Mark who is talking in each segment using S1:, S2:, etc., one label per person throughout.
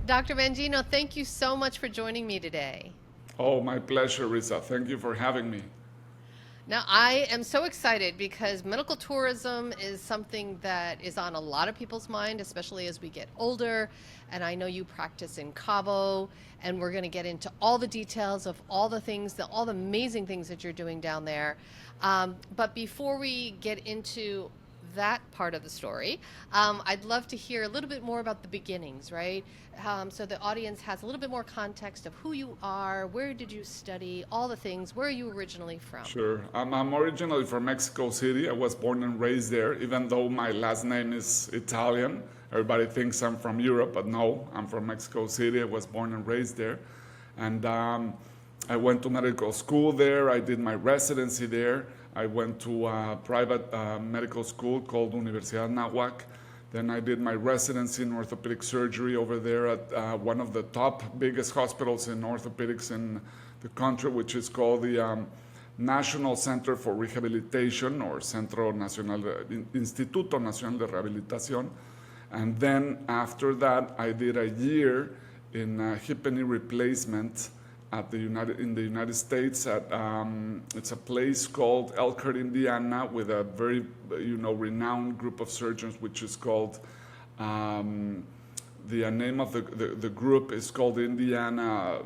S1: Dr. Mangino, thank you so much for joining me today.
S2: Oh, my pleasure, Risa. Thank you for having me.
S1: Now, I am so excited because medical tourism is something that is on a lot of people's mind, especially as we get older. And I know you practice in Cabo, and we're going to get into all the details of all the things, all the amazing things that you're doing down there. But before we get into that part of the story, I'd love to hear a little bit more about the beginnings, right? So the audience has a little bit more context of who you are, where did you study, all the things, where are you originally from?
S2: Sure. I'm originally from Mexico City. I was born and raised there, even though my last name is Italian. Everybody thinks I'm from Europe, but no, I'm from Mexico City. I was born and raised there. And I went to medical school there. I did my residency there. I went to a private medical school called Universidad Nahuac. Then I did my residency in orthopedic surgery over there at one of the top biggest hospitals in orthopedics in the country, which is called the National Center for Rehabilitation, or Instituto Nacional de Rehabilitación. And then after that, I did a year in hip and knee replacement in the United States at it's a place called Elkhart, Indiana, with a very renowned group of surgeons, which is called the name of the group is called Indiana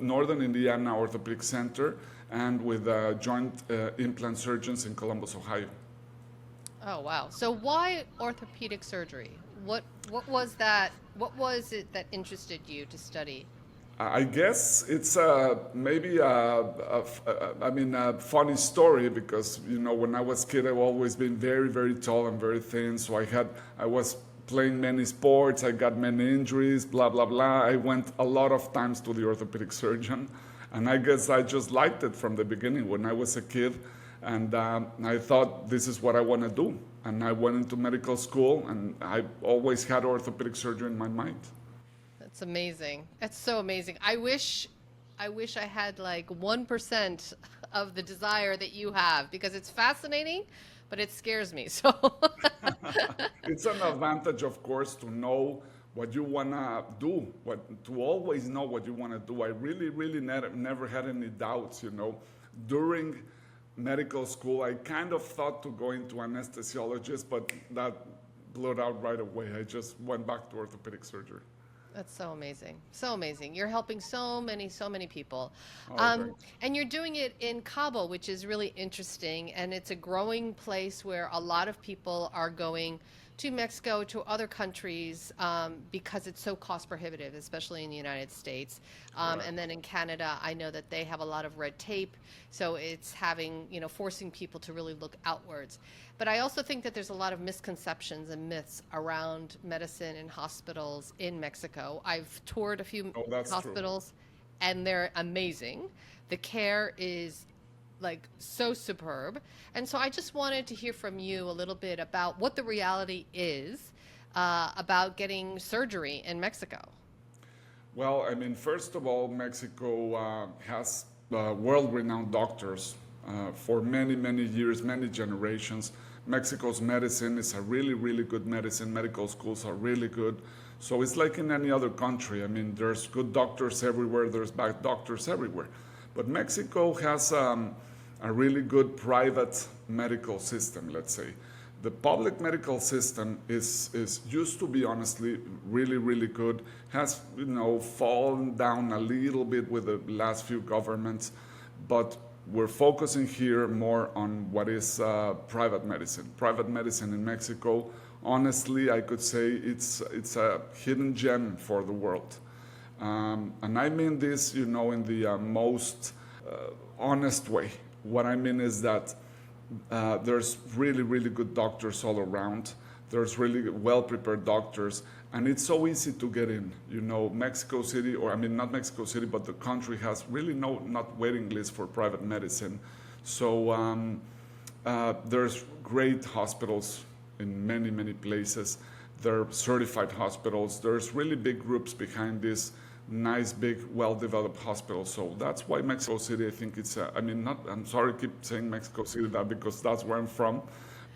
S2: Northern Indiana Orthopedic Center, and with joint implant surgeons in Columbus, Ohio.
S1: Oh, wow. So why orthopedic surgery? What was that? What was it that interested you to study?
S2: I guess it's maybe a funny story, because when I was a kid I've always been very, very tall and very thin, so I was playing many sports, I got many injuries, blah blah blah. I went a lot of times to the orthopedic surgeon, and I guess I just liked it from the beginning when I was a kid, and I thought this is what I want to do, and I went into medical school, and I always had orthopedic surgery in my mind.
S1: That's amazing. That's so amazing. I wish I had like 1% of the desire that you have, because it's fascinating, but it scares me. So
S2: It's an advantage, of course, to know what you want to do, to always know what you want to do. I really, really never had any doubts, During medical school, I kind of thought to go into anesthesiologist, but that blew it out right away. I just went back to orthopedic surgery.
S1: that's so amazing. So amazing. You're helping so many people.
S2: Oh, thanks.
S1: And you're doing it in Cabo, which is really interesting. And it's a growing place where a lot of people are going to Mexico, to other countries, because it's so cost prohibitive, especially in the United States.
S2: Correct.
S1: And then in Canada, I know that they have a lot of red tape. So it's forcing people to really look outwards. But I also think that there's a lot of misconceptions and myths around medicine and hospitals in Mexico. I've toured a few
S2: Oh, that's true.
S1: hospitals, and they're amazing. The care is like so superb. And so I just wanted to hear from you a little bit about what the reality is about getting surgery in Mexico.
S2: Well, first of all, Mexico has world-renowned doctors for many, many years, many generations. Mexico's medicine is a really, really good medicine. Medical schools are really good. So it's like in any other country. There's good doctors everywhere, there's bad doctors everywhere. But Mexico has a really good private medical system, let's say. The public medical system is used to be, honestly, really, really good. Has fallen down a little bit with the last few governments, but we're focusing here more on what is private medicine. Private medicine in Mexico, honestly, I could say it's a hidden gem for the world. And I mean this, in the most honest way. What I mean is that there's really, really good doctors all around. There's really well-prepared doctors, and it's so easy to get in. Mexico City, not Mexico City, but the country has really not waiting lists for private medicine. So there's great hospitals in many, many places. There are certified hospitals. There's really big groups behind this nice, big, well-developed hospitals. So that's why Mexico City, I think it's, I'm sorry to keep saying Mexico City, that because that's where I'm from,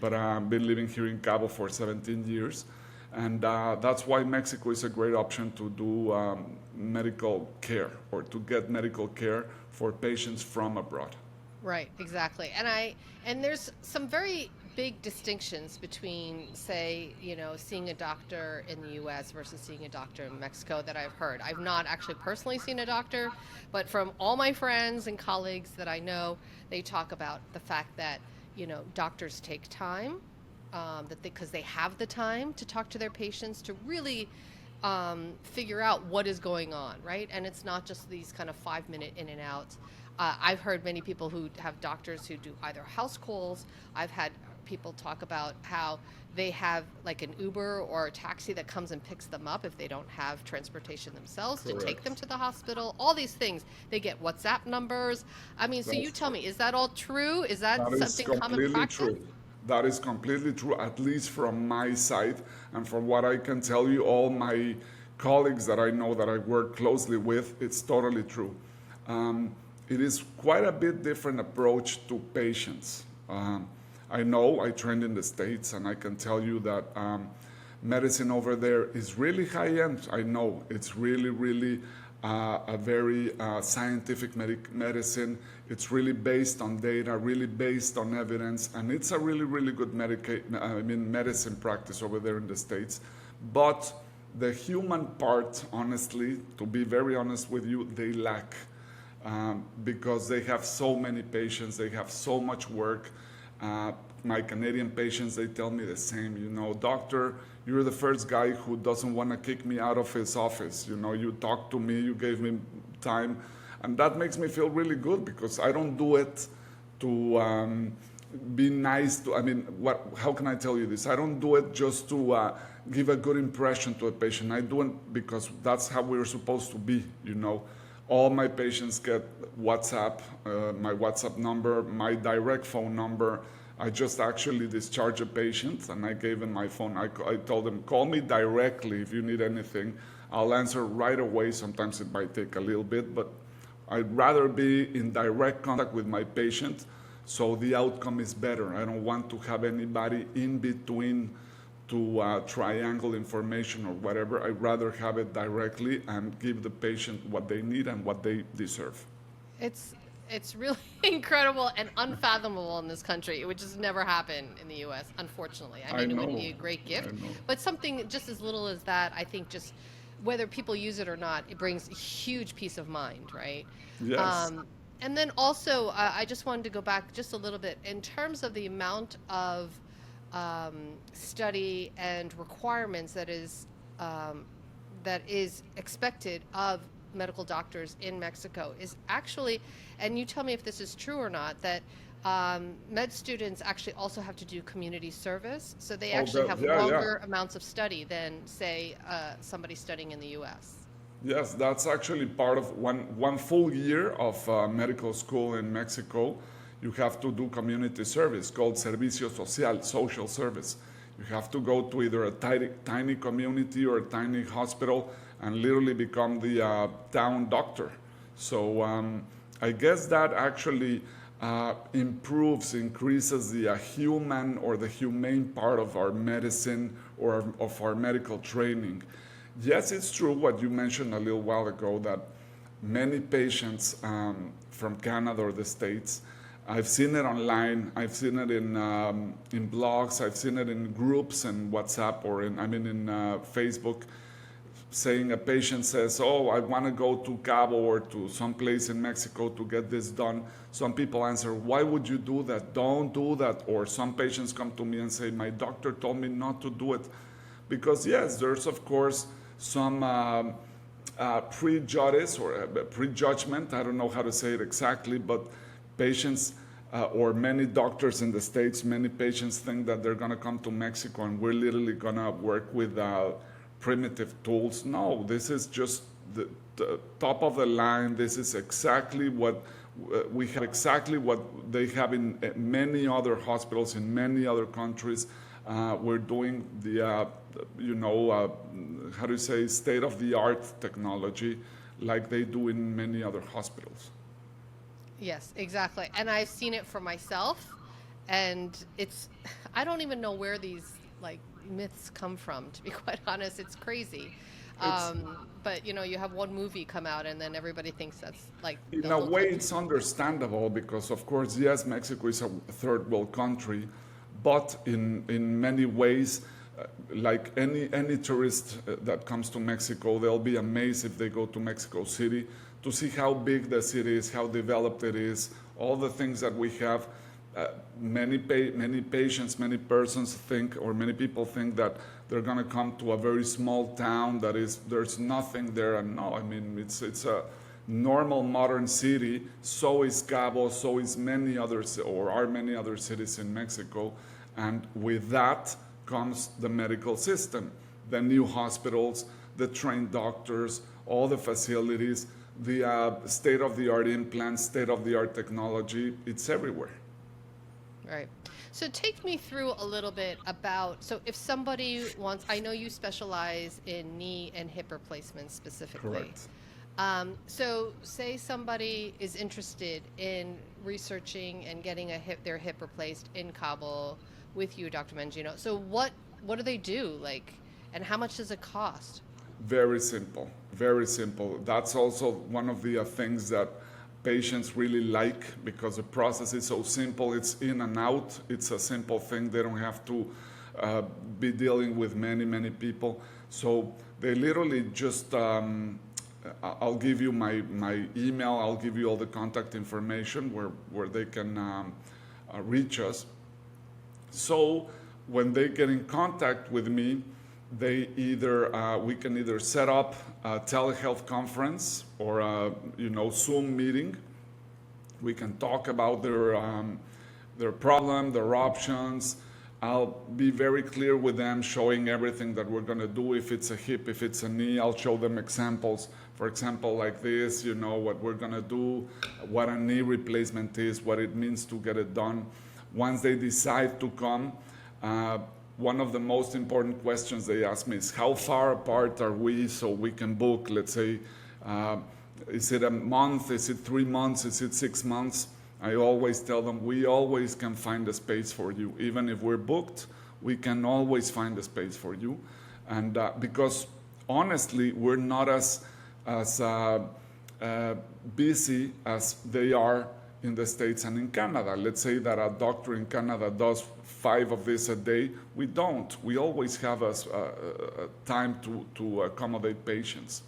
S2: but I've been living here in Cabo for 17 years. And that's why Mexico is a great option to do medical care or to get medical care for patients from abroad.
S1: Right, exactly. And there's some very big distinctions between, say, seeing a doctor in the US versus seeing a doctor in Mexico that I've heard. I've not actually personally seen a doctor, but from all my friends and colleagues that I know, they talk about the fact that, doctors take time, that because they have the time to talk to their patients to really figure out what is going on, right? And it's not just these kind of 5 minute in and outs. I've heard many people who have doctors who do either house calls. I've had people talk about how they have like an Uber or a taxi that comes and picks them up if they don't have transportation themselves to take them
S2: Correct.
S1: to the hospital. All these things. They get WhatsApp numbers. I mean, so you
S2: That's
S1: tell
S2: true.
S1: me, is that all true? Is that
S2: That is
S1: something common
S2: completely
S1: practice?
S2: true. That is completely true, at least from my side. And from what I can tell you, all my colleagues that I know that I work closely with, it's totally true. Um, it is quite a bit different approach to patients. I know I trained in the States, and I can tell you that medicine over there is really high end. I know it's really, really a very scientific medicine. It's really based on data, really based on evidence, and it's a really, really good medicine practice over there in the States. But the human part, honestly, to be very honest with you, they lack because they have so many patients, they have so much work. My Canadian patients, they tell me the same. Doctor, you're the first guy who doesn't want to kick me out of his office. You talked to me, you gave me time, and that makes me feel really good because I don't do it to be nice to. I mean, how can I tell you this? I don't do it just to give a good impression to a patient. I do it because that's how we're supposed to be. All my patients get WhatsApp, my WhatsApp number, my direct phone number. I just actually discharged a patient and I gave him my phone. I told him, call me directly if you need anything. I'll answer right away. Sometimes it might take a little bit, but I'd rather be in direct contact with my patient so the outcome is better. I don't want to have anybody in between to triangle information or whatever. I'd rather have it directly and give the patient what they need and what they deserve.
S1: It's it's really incredible and unfathomable in this country. It would just never happen in the US, unfortunately. I
S2: I
S1: mean, it would
S2: know,
S1: be a great
S2: I
S1: gift,
S2: know.
S1: but something just as little as that, I think just whether people use it or not, it brings huge peace of mind, right?
S2: Yes.
S1: Um, and then also, I just wanted to go back just a little bit in terms of the amount of study and requirements um, that is expected of medical doctors in Mexico is actually, and you tell me if this is true or not, that med students actually also have to do community service. So they
S2: Oh,
S1: actually have
S2: yeah, yeah.
S1: longer amounts of study than, say, somebody studying in the US.
S2: Yes, that's actually part of one full year of medical school in Mexico. You have to do community service called servicio social, social service. You have to go to either a tiny community or a tiny hospital and literally become the town doctor. So I guess that actually increases the human or the humane part of our medicine or of our medical training. Yes, it's true what you mentioned a little while ago that many patients from Canada or the States, I've seen it online, I've seen it in blogs, I've seen it in groups and WhatsApp or in Facebook, saying a patient says, "Oh, I want to go to Cabo or to some place in Mexico to get this done." Some people answer, "Why would you do that? Don't do that." Or some patients come to me and say, "My doctor told me not to do it." Because yes, there's of course some prejudice or prejudgment. I don't know how to say it exactly, but patients or many doctors in the States, many patients think that they're going to come to Mexico and we're literally going to work with primitive tools. No, this is just the top of the line. This is exactly what we have, exactly what they have in many other hospitals in many other countries. We're doing how do you say, state of the art technology like they do in many other hospitals.
S1: Yes, exactly. And I've seen it for myself, and I don't even know where these like myths come from, to be quite honest. It's crazy.
S2: It's
S1: But you have one movie come out and then everybody thinks that's like
S2: in
S1: the
S2: a
S1: whole
S2: way
S1: country.
S2: it's understandable because of course yes, Mexico is a third world country, but in many ways, like any tourist that comes to Mexico, they'll be amazed if they go to Mexico City to see how big the city is, how developed it is, all the things that we have. Many patients, many persons think, or many people think that they're going to come to a very small town that is there's nothing there. And no, I mean it's a normal modern city. So is Cabo. So is many others, or are many other cities in Mexico. And with that comes the medical system, the new hospitals, the trained doctors, all the facilities, the state-of-the-art implants, state-of-the-art technology. It's everywhere.
S1: Right. So take me through a little bit about, so if somebody wants, I know you specialize in knee and hip replacements specifically.
S2: Correct.
S1: So say somebody is interested in researching and getting their hip replaced in Cabo with you, Dr. Mangino. So what do they do? Like, and how much does it cost?
S2: Very simple, very simple. That's also one of the things that patients really like because the process is so simple. It's in and out. It's a simple thing. They don't have to be dealing with many people. So they literally just, I'll give you my email. I'll give you all the contact information where they can reach us. So when they get in contact with me, we can either set up a telehealth conference or a Zoom meeting. We can talk about their problem, their options. I'll be very clear with them, showing everything that we're going to do. If it's a hip, if it's a knee, I'll show them examples. For example, like this, what we're going to do, what a knee replacement is, what it means to get it done. Once they decide to come, one of the most important questions they ask me is how far apart are we so we can book, let's say, is it a month, is it 3 months, is it 6 months? I always tell them we always can find a space for you. Even if we're booked, we can always find a space for you. And because honestly, we're not as busy as they are in the States and in Canada. Let's say that a doctor in Canada does 5 of these a day. We don't. We always have a time to accommodate patients.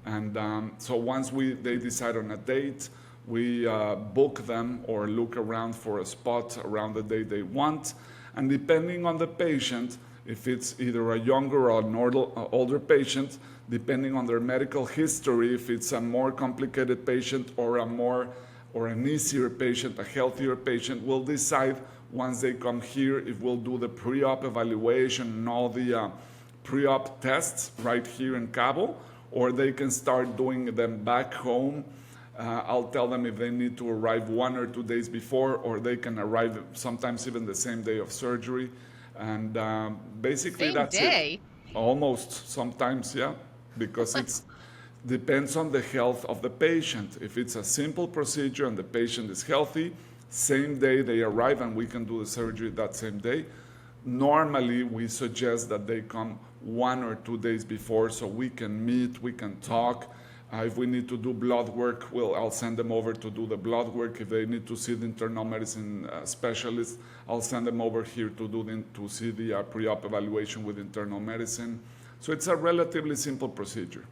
S2: And so once they decide on a date, we book them or look around for a spot around the day they want. And depending on the patient, if it's either a younger or an older patient, depending on their medical history, if it's a more complicated patient or an easier patient, a healthier patient, we'll decide once they come here if we'll do the pre-op evaluation and all the pre-op tests right here in Cabo, or they can start doing them back home. I'll tell them if they need to arrive 1 or 2 days before, or they can arrive sometimes even the same day of surgery. And basically
S1: Same
S2: that's
S1: day?
S2: it. Almost sometimes, yeah, because it's depends on the health of the patient. If it's a simple procedure and the patient is healthy, same day they arrive and we can do the surgery that same day. Normally, we suggest that they come 1 or 2 days before so we can meet, we can talk. If we need to do blood work, I'll send them over to do the blood work. If they need to see the internal medicine specialist, I'll send them over here to see the pre-op evaluation with internal medicine. So it's a relatively simple procedure.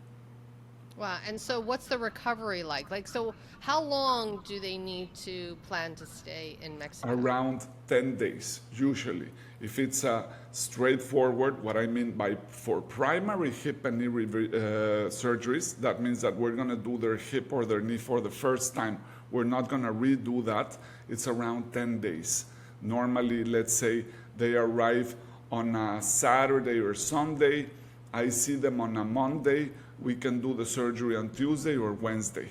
S1: Wow. And so what's the recovery like? Like, so how long do they need to plan to stay in Mexico?
S2: Around 10 days, usually. If it's straightforward, what I mean by for primary hip and knee surgeries, that means that we're going to do their hip or their knee for the first time. We're not going to redo that. It's around 10 days. Normally, let's say they arrive on a Saturday or Sunday. I see them on a Monday. We can do the surgery on Tuesday or Wednesday.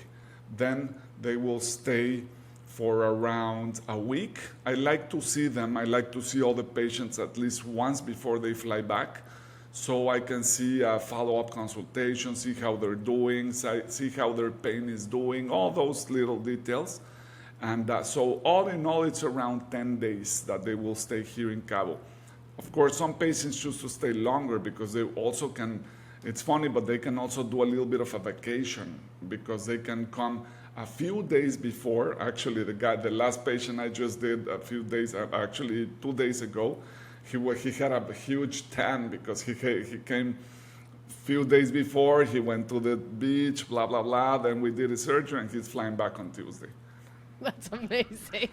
S2: Then they will stay for around a week. I like to see them. I like to see all the patients at least once before they fly back, so I can see a follow-up consultation, see how they're doing, see how their pain is doing, all those little details. And so all in all, it's around 10 days that they will stay here in Cabo. Of course, some patients choose to stay longer because they also can, it's funny, but they can also do a little bit of a vacation because they can come a few days before. Actually, the last patient I just did a few days, actually 2 days ago, he had a huge tan because he came few days before, he went to the beach, blah, blah, blah. Then we did his surgery and he's flying back on Tuesday.
S1: That's amazing.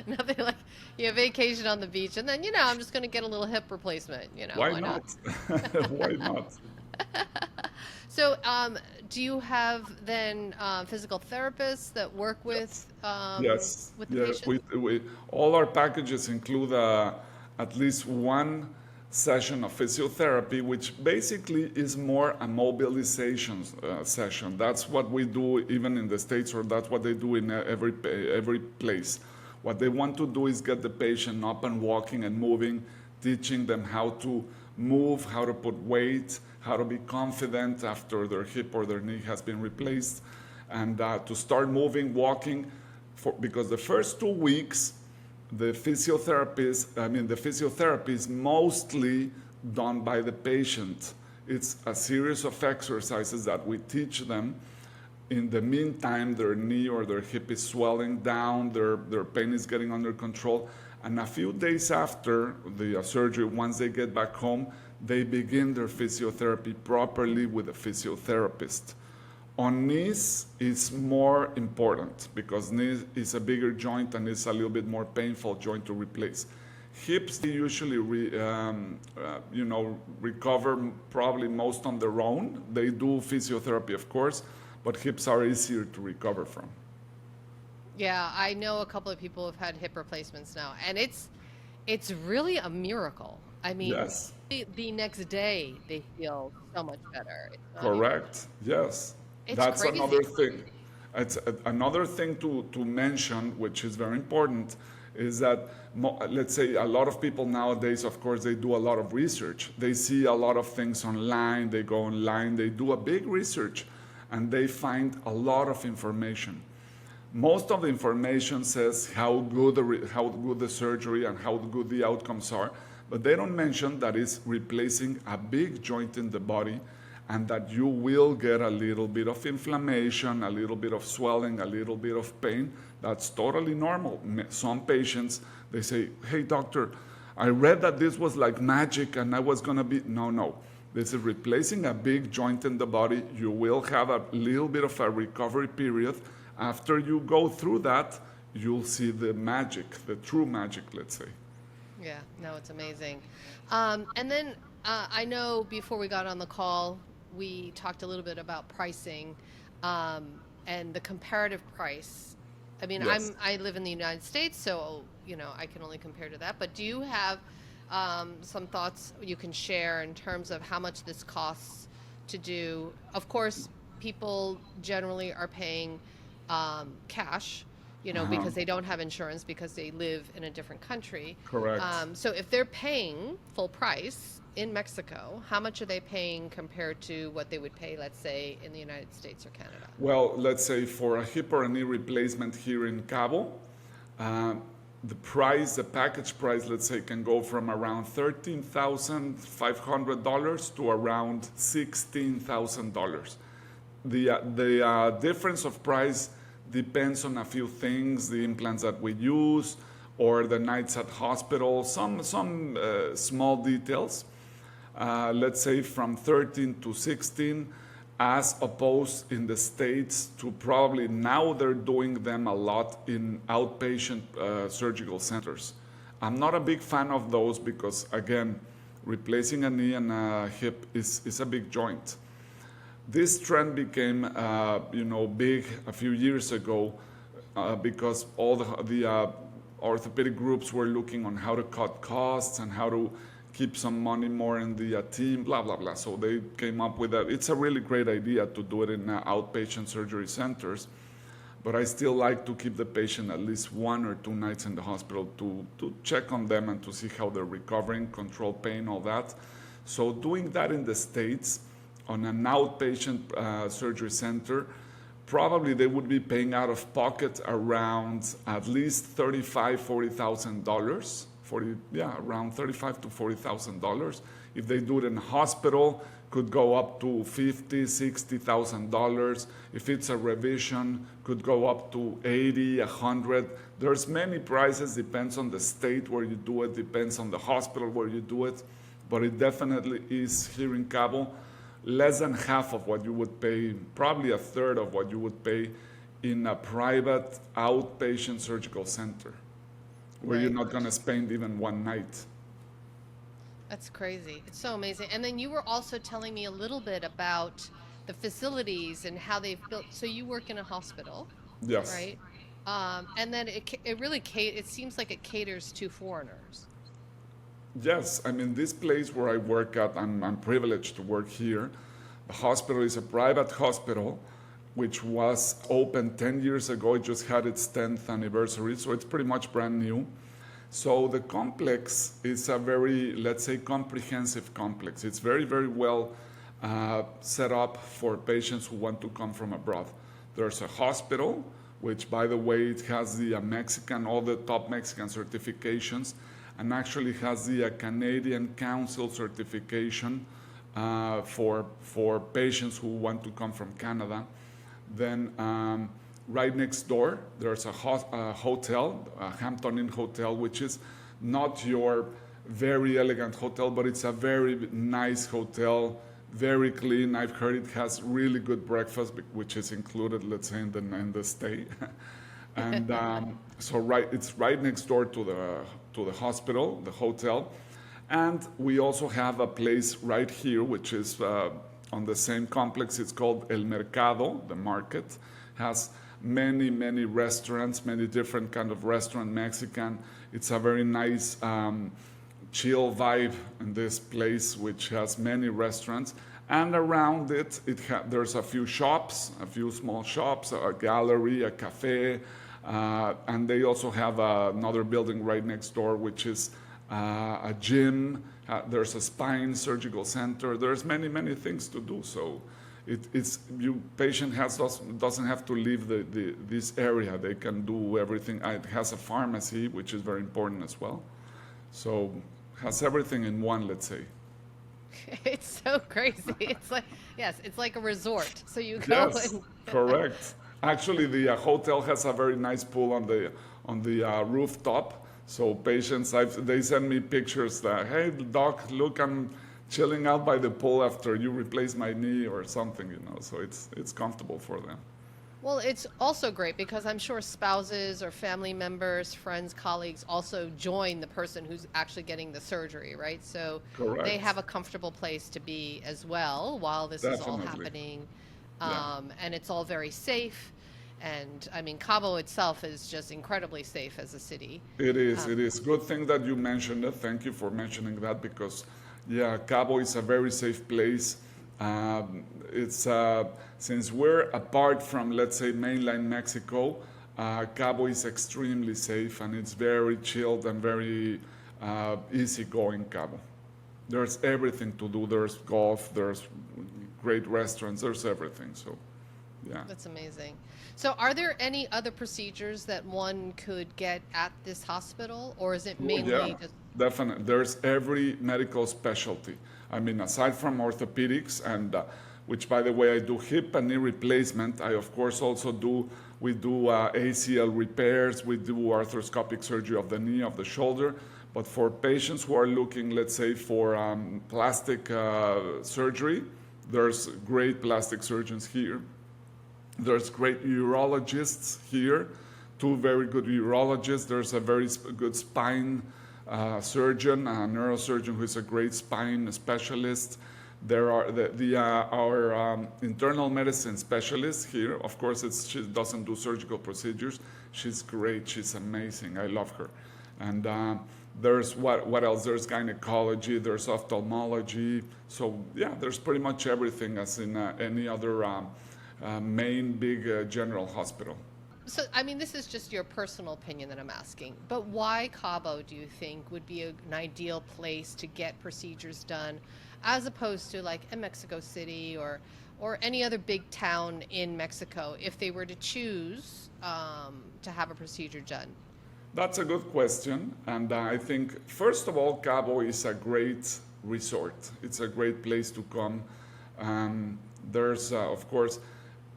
S1: Nothing like you vacation on the beach and then, I'm just going to get a little hip replacement,
S2: Why
S1: why not?
S2: not? Why not?
S1: So, do you have then physical therapists that work
S2: Yes,
S1: with the
S2: yes.
S1: patient?
S2: All our packages include at least one session of physiotherapy, which basically is more a mobilization session. That's what we do even in the States, or that's what they do in every place. What they want to do is get the patient up and walking and moving, teaching them how to move, how to put weight, how to be confident after their hip or their knee has been replaced, and to start moving, walking, because the first 2 weeks, the physiotherapy is mostly done by the patient. It's a series of exercises that we teach them. In the meantime, their knee or their hip is swelling down, their pain is getting under control, and a few days after the surgery, once they get back home, they begin their physiotherapy properly with a physiotherapist. On knees, it's more important because knee is a bigger joint and it's a little bit more painful joint to replace. Hips, they usually recover probably most on their own. They do physiotherapy, of course, but hips are easier to recover from.
S1: Yeah, I know a couple of people have had hip replacements now, and it's really a miracle. I mean,
S2: Yes,
S1: the next day they feel so much better. It's not even,
S2: correct. Yes,
S1: it's
S2: that's
S1: crazy.
S2: another thing. It's another thing to mention, which is very important, is that let's say a lot of people nowadays, of course, they do a lot of research. They see a lot of things online. They go online. They do a big research, and they find a lot of information. Most of the information says how good the surgery and how good the outcomes are, but they don't mention that it's replacing a big joint in the body and that you will get a little bit of inflammation, a little bit of swelling, a little bit of pain. That's totally normal. Some patients, they say, hey doctor, I read that this was like magic and I was gonna be, no. This is replacing a big joint in the body. You will have a little bit of a recovery period. After you go through that, you'll see the magic, the true magic, let's say.
S1: Yeah, no, it's amazing. And then I know before we got on the call, we talked a little bit about pricing and the comparative price. I mean,
S2: Yes.
S1: I live in the United States, so I can only compare to that. But do you have some thoughts you can share in terms of how much this costs to do? Of course, people generally are paying cash, because they don't have insurance because they live in a different country.
S2: Correct.
S1: So if they're paying full price in Mexico, how much are they paying compared to what they would pay, let's say, in the United States or Canada?
S2: Well, let's say for a hip or a knee replacement here in Cabo, the package price, let's say, can go from around $13,500 to around $16,000. The difference of price depends on a few things, the implants that we use or the nights at hospital, some small details. Let's say from 13 to 16, as opposed in the States to probably now they're doing them a lot in outpatient surgical centers. I'm not a big fan of those because, again, replacing a knee and a hip is a big joint. This trend became, big a few years ago because all the orthopedic groups were looking on how to cut costs and how to keep some money more in the team, blah, blah, blah. So they came up with that. It's a really great idea to do it in outpatient surgery centers, but I still like to keep the patient at least 1 or 2 nights in the hospital to check on them and to see how they're recovering, control pain, all that. So doing that in the States on an outpatient surgery center, probably they would be paying out of pocket around at least $35,000, $40,000 around 35 to $40,000. If they do it in a hospital, could go up to $50,000, $60,000. If it's a revision, could go up to 80, 100. There's many prices, depends on the state where you do it, depends on the hospital where you do it, but it definitely is here in Cabo less than half of what you would pay, probably a third of what you would pay in a private outpatient surgical center, where you're
S1: Right.
S2: not going to spend even one night.
S1: That's crazy. It's so amazing. And then you were also telling me a little bit about the facilities and how they've built. So you work in a hospital,
S2: Yes.
S1: right? And then it really it seems like it caters to foreigners.
S2: Yes, I mean, this place where I work at, I'm privileged to work here. The hospital is a private hospital, which was opened 10 years ago. It just had its 10th anniversary, so it's pretty much brand new. So the complex is a very, let's say, comprehensive complex. It's very, very well set up for patients who want to come from abroad. There's a hospital, which, by the way, it has the all the top Mexican certifications, and actually has the Canadian Council certification for patients who want to come from Canada. Then right next door, there's a hotel, a Hampton Inn Hotel, which is not your very elegant hotel, but it's a very nice hotel, very clean. I've heard it has really good breakfast, which is included, let's say, in the stay. And so it's right next door to the hospital, the hotel. And we also have a place right here, which is on the same complex. It's called El Mercado, the market. Has many, many restaurants, many different kind of restaurant, Mexican. It's a very nice chill vibe in this place, which has many restaurants. And around it, there's a few shops, a few small shops, a gallery, a cafe, and they also have another building right next door, which is a gym. There's a spine surgical center. There's many, many things to do. So patient doesn't have to leave this area. They can do everything. It has a pharmacy, which is very important as well. So has everything in one, let's say.
S1: It's so crazy. It's like, yes, it's like a resort. So you go
S2: Yes,
S1: and
S2: correct. Actually, the hotel has a very nice pool on the rooftop. So patients, they send me pictures that, hey, doc, look, I'm chilling out by the pool after you replace my knee or something, So it's comfortable for them.
S1: well, it's also great because I'm sure spouses or family members, friends, colleagues also join the person who's actually getting the surgery, right? So they
S2: Correct.
S1: have a comfortable place to be as well while this is all
S2: Definitely.
S1: happening.
S2: Yeah.
S1: And it's all very safe. And I mean, Cabo itself is just incredibly safe as a city.
S2: It is. It is. Good thing that you mentioned it. Thank you for mentioning that because, yeah, Cabo is a very safe place. It's since we're apart from, let's say, mainland Mexico, Cabo is extremely safe and it's very chilled and very easygoing. Cabo. There's everything to do. There's golf. There's great restaurants. There's everything. So, yeah.
S1: That's amazing. So, are there any other procedures that one could get at this hospital, or is it
S2: Oh,
S1: mainly
S2: yeah,
S1: just
S2: definitely. There's every medical specialty. I mean, aside from orthopedics, and which, by the way, I do hip and knee replacement. I, of course, also we do ACL repairs. We do arthroscopic surgery of the knee, of the shoulder. But for patients who are looking, let's say, for plastic surgery, there's great plastic surgeons here. There's great urologists here, two very good urologists. There's a very good spine surgeon, a neurosurgeon who is a great spine specialist. There are our internal medicine specialist here. Of course, she doesn't do surgical procedures. She's great. She's amazing. I love her. And there's what else? There's gynecology. There's ophthalmology. So yeah, there's pretty much everything as in any other main big general hospital.
S1: so? I mean, this is just your personal opinion that I'm asking, but why Cabo do you think would be an ideal place to get procedures done, as opposed to like a Mexico City or any other big town in Mexico, if they were to choose to have a procedure done?
S2: That's a good question. And I think, first of all, Cabo is a great resort. It's a great place to come. There's, of course,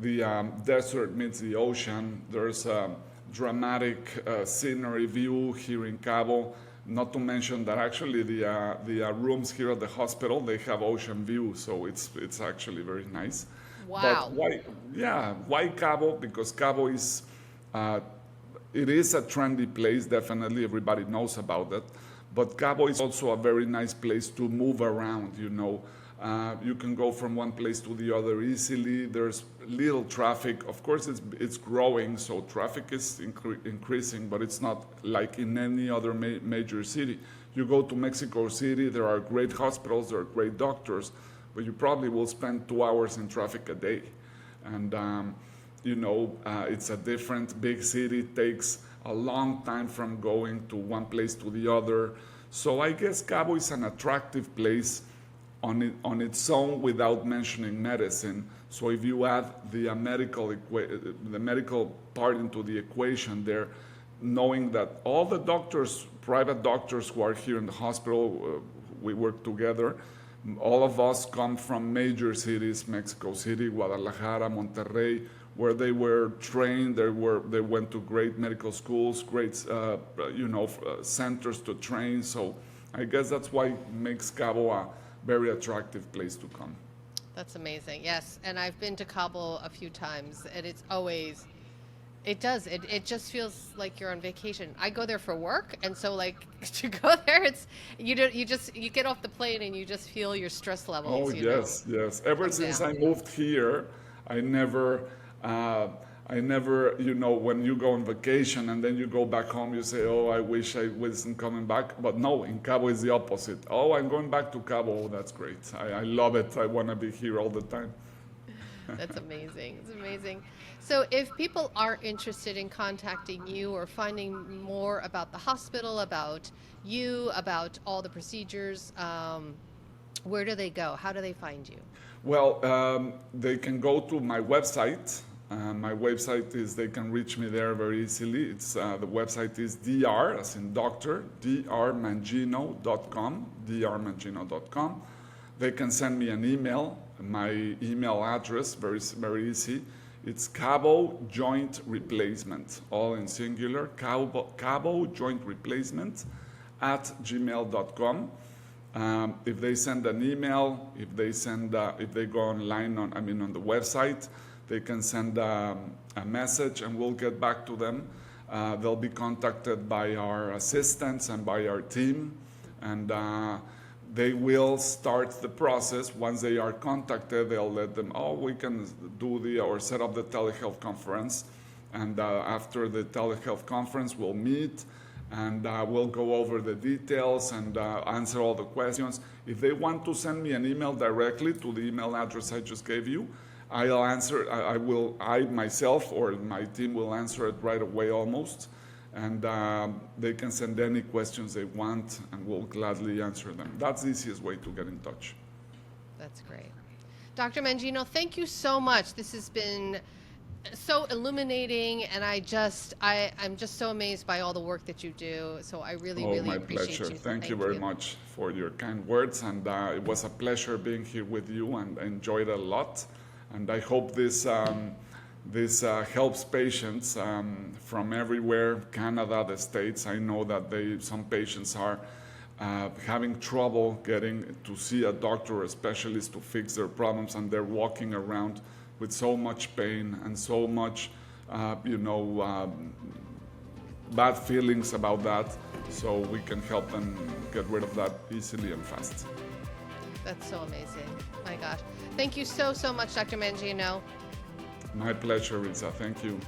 S2: the desert meets the ocean. There's a dramatic scenery view here in Cabo. Not to mention that actually the rooms here at the hospital, they have ocean view, so it's actually very nice.
S1: Wow.
S2: But why, yeah, why Cabo? Because Cabo is, it is a trendy place, definitely, everybody knows about it. But Cabo is also a very nice place to move around, you know. You can go from one place to the other easily. There's little traffic. Of course, it's growing, so traffic is increasing, but it's not like in any other major city. You go to Mexico City, there are great hospitals, there are great doctors, but you probably will spend 2 hours in traffic a day. And, you know, it's a different big city, takes a long time from going to one place to the other. So I guess Cabo is an attractive place on its own without mentioning medicine. So if you add the medical part into the equation there, knowing that all the doctors, private doctors who are here in the hospital, we work together, all of us come from major cities, Mexico City, Guadalajara, Monterrey, where they were trained, they went to great medical schools, great centers to train. So I guess that's why it makes Cabo a very attractive place to come.
S1: That's amazing. Yes, and I've been to Cabo a few times, and it's always, it just feels like you're on vacation. I go there for work, and so like to go there, it's you get off the plane and you just feel your stress levels.
S2: Oh yes, yes. Ever since I moved here, I never, you know, when you go on vacation and then you go back home, you say, oh, I wish I wasn't coming back. But no, in Cabo is the opposite. Oh, I'm going back to Cabo. Oh, that's great. I love it. I want to be here all the time.
S1: That's amazing. It's amazing. So if people are interested in contacting you or finding more about the hospital, about you, about all the procedures, where do they go? How do they find you?
S2: Well, they can go to my website. My website is, they can reach me there very easily. It's the website is dr, as in doctor, drmangino.com. They can send me an email. My email address, very easy. It's Cabo Joint Replacement, all in singular, Cabo Joint Replacement @gmail.com. If they send an email, if they go online on the website, they can send a message and we'll get back to them. They'll be contacted by our assistants and by our team, and they will start the process. Once they are contacted, they'll let them, we can do or set up the telehealth conference. And after the telehealth conference, we'll meet and we'll go over the details and answer all the questions. If they want to send me an email directly to the email address I just gave you, I'll answer. I myself or my team will answer it right away almost. And they can send any questions they want, and we'll gladly answer them. That's the easiest way to get in touch.
S1: That's great. Dr. Mangino, thank you so much. This has been so illuminating, and I'm just so amazed by all the work that you do. So I really
S2: my
S1: appreciate
S2: pleasure.
S1: you.
S2: Thank you very much for your kind words, and it was a pleasure being here with you, and I enjoyed it a lot. And I hope this helps patients from everywhere, Canada, the States. I know that some patients are having trouble getting to see a doctor or a specialist to fix their problems, and they're walking around with so much pain and so much, bad feelings about that. So we can help them get rid of that easily and fast.
S1: That's so amazing. My gosh. Thank you so much, Dr. Mangino.
S2: My pleasure, Risa. Thank you.